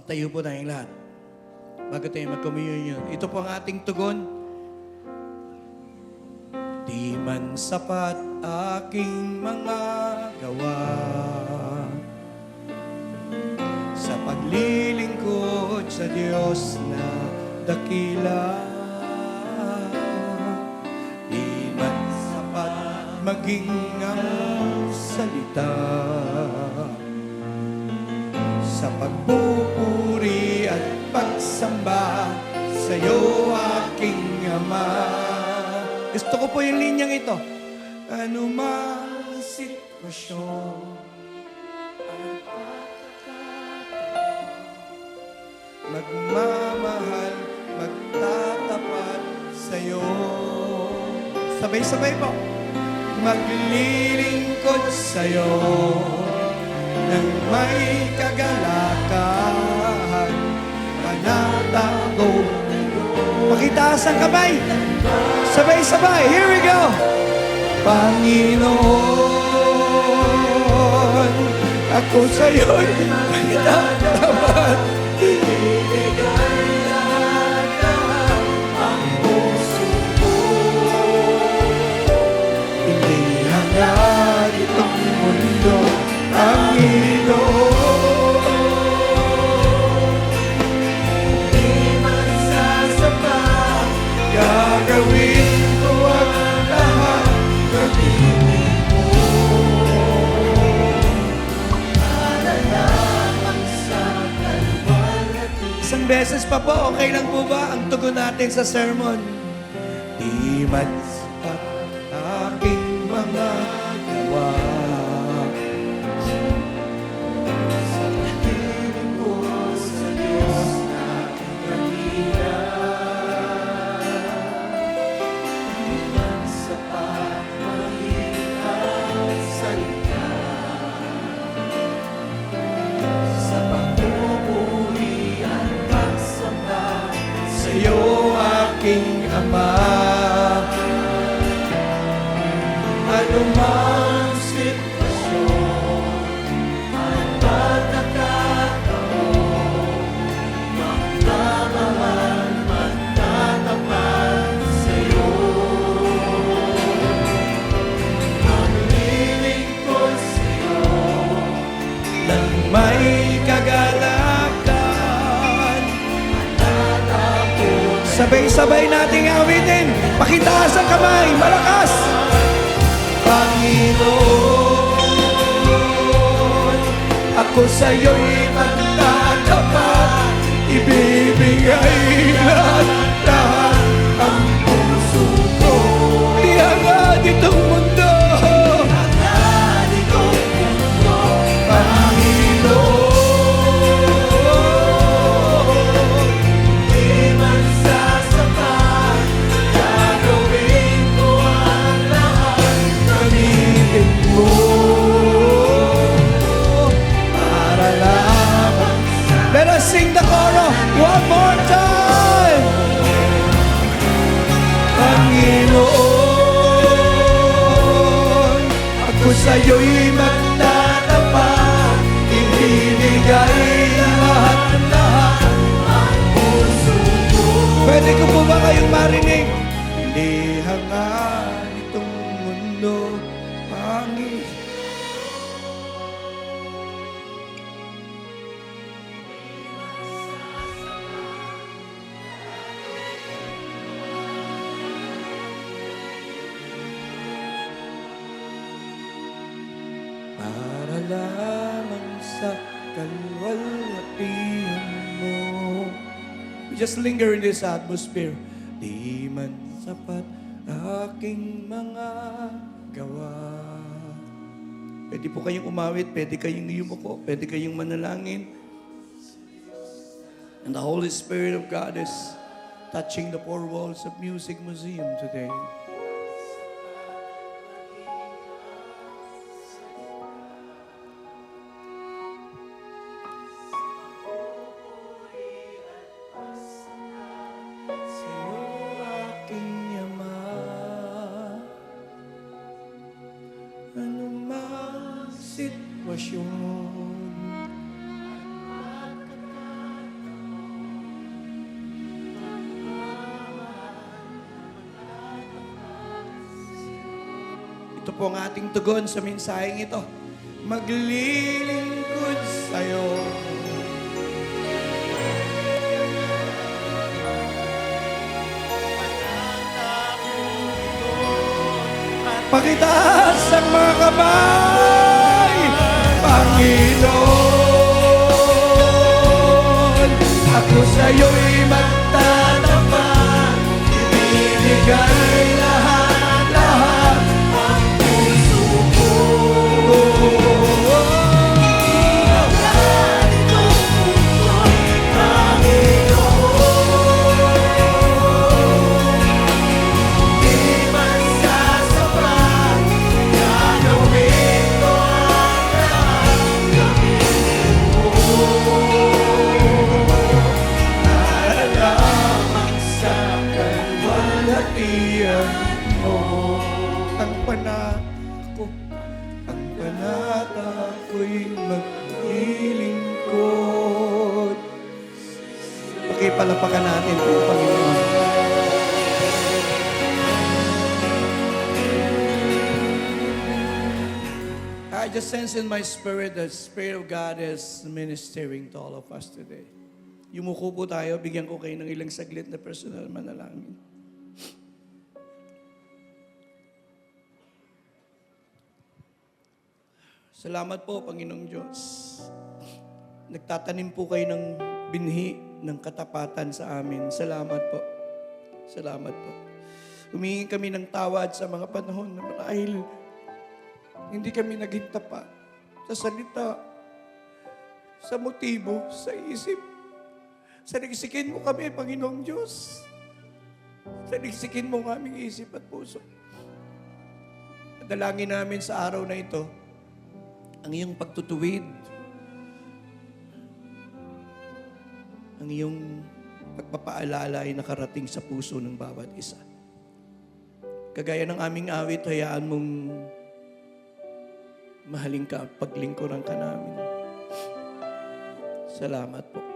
Tayo po tayong lahat. Bago tayo mag-communion. Ito po ang ating tugon. Di man sapat aking mga gawa sa paglilingkod sa Diyos na dakila. Di man sapat maging ang salita sa pagpupuri at pagsamba sa iyo, aking Ama. Gusto ko po yung linyang ito. Ano mang sitwasyon, magmamahal, magtatapat sa iyo. Sabay-sabay po. Maglilingkod sa iyo nang may kagalakan, panatago. Pakitaas ang kamay. Sabay-sabay. Here we go. Panginoon, ako sa'yo'y nagtatapat. Ibigay lahat ang puso ko. Hindi hangad itong mundo, Panginoon. Di man sasapat, gagawin ko ang lahat ng ibig mo. Para lamang sa kalwalhati. Isang beses pa po, okay lang po ba ang tugon natin sa sermon? Di man sapat aking mga gawa sa pag-ibig ko sa Diyos na kanila. Di man sapat maging ang salita sa pagpupuri at pagsamba sa iyo, aking Ama. Ano mang sitwasyon at pagkakataon, magmamahal, magtatapat sa iyo. Maglilingkod sa iyo nang may kagalakan, panatapos. Sabay-sabay nating awitin. Pakitaas ang kamay. Malakas! Panginoon, ako sa'yo'y magtatapat. Ibibigay lahat ang puso ko. Di hangad itong mundo, hangad itong mundo, Panginoon. Di man sasapat, gagawin ko ang lahat ng ibig mo. Para lamang sa... Let us sing the chorus one more time. Panginoon, ako sa'yo'y magtatapat. Ibibigay lahat ang puso ko. Pwede ko po ba kayong marinig? Hindi hangad itong mundo, Panginoon. Para lamang sa kalwalhatian mo. We just linger in this atmosphere. Di man sapat aking mga gawa. Pwede po kayong umawit, pwede kayong yumuko, pwede kayong manalangin. And the Holy Spirit of God is touching the four walls of Music Museum today. Sa'yo, aking Ama, ano mang sitwasyon, po ang ating tugon sa mensaheng ito. Maglilingkod sa'yo. Pakitaas ang mga kamay, Panginoon. Ako sa'yo'y magtatapat, ibibigay lahat ang puso ko. Ang panata ko'y maglilingkod. Pakipalapakan natin po, Panginoon. I just sense in my spirit that the Spirit of God is ministering to all of us today. Yumuko po tayo, bigyan ko kayo ng ilang saglit na personal manalangin. Salamat po, Panginoong Diyos. Nagtatanim po kayo ng binhi ng katapatan sa amin. Salamat po. Salamat po. Humingi kami ng tawad sa mga panahon na marahil hindi kami naging tapat sa salita, sa motibo, sa isip. Saliksikin mo kami, Panginoong Diyos. Saliksikin mo ang aming isip at puso. Dalangin namin sa araw na ito, ang iyong pagtutuwid, ang iyong pagpapaalala ay nakarating sa puso ng bawat isa. Kagaya ng aming awit, hayaan mong mahalin ka at paglingkuran ka namin. Salamat po.